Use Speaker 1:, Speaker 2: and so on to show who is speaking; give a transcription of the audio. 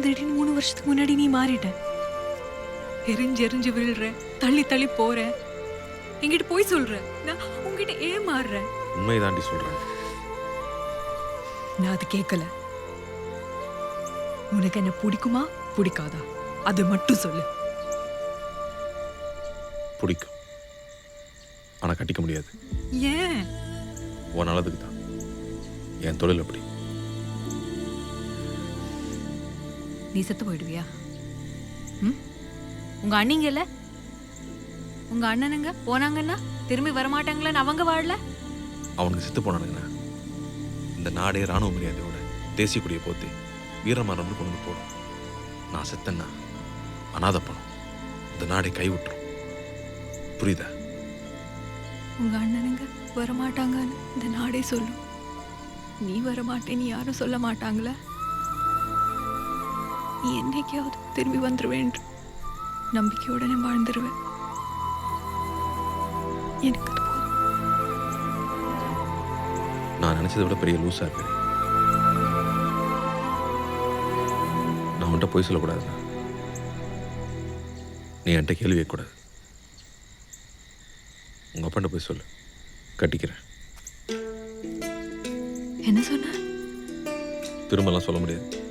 Speaker 1: திடீர்னு 3 வருஷத்துக்கு முன்னாடி நீ மாறிட்ட. எரிஞ்சு விழுற, தள்ளி போற, என்கிட்ட போய் சொல்ற. நான் உன்கிட்ட ஏன் மாறுறேன்?
Speaker 2: உண்மை தாண்டி சொல்றேன்.
Speaker 1: நான் அது கேட்கல. உனக்கு என்ன பிடிக்குமா பிடிக்காதா அது மட்டும் சொல்லு.
Speaker 2: பிடிக்கும், ஆனா கட்டிக்க முடியாது.
Speaker 1: ஏன்?
Speaker 2: உன் நல்லதுக்கு தான். என் தொழில் அப்படி.
Speaker 1: நீ செத்து போயிடுவியா? உங்க அண்ணிங்க இல்ல, உங்க அண்ணனுங்க போனாங்கன்னா திரும்பி வரமாட்டாங்களான்னு அவங்க வாழல.
Speaker 2: அவனுக்கு செத்து போனானுங்கண்ணா இந்த நாடே ராணுவ மரியாதையோட தேசிய கொடியை போத்தி வீரமரம்னு கொண்டு வந்து போடும். நான் செத்தன்னா அநாத பணம் இந்த நாடை கைவிட்டுரும். புரியுதா?
Speaker 1: உங்க அண்ணனுங்க வரமாட்டாங்கன்னு இந்த நாடே சொல்லும். நீ வரமாட்டேன்னு யாரும் சொல்ல மாட்டாங்களா? நீ என்னைக்காவது திரும்பி வந்துருவேன் நம்பிக்கையுடனே வாழ்ந்துருவேன். எனக்கு அது போதும்.
Speaker 2: நான் நினைச்சதை விட பெரிய லூஸா இருக்கிறேன். நான் உன்கிட்ட போய் சொல்லக்கூடாதுண்ணா. நீ என்கிட்ட கேள்வி கேட்கக்கூடாது. உங்க அப்பாண்ட போய் சொல்லு, கட்டிக்கிறேன்.
Speaker 1: என்ன சொன்ன?
Speaker 2: திரும்பலாம் சொல்ல முடியாது.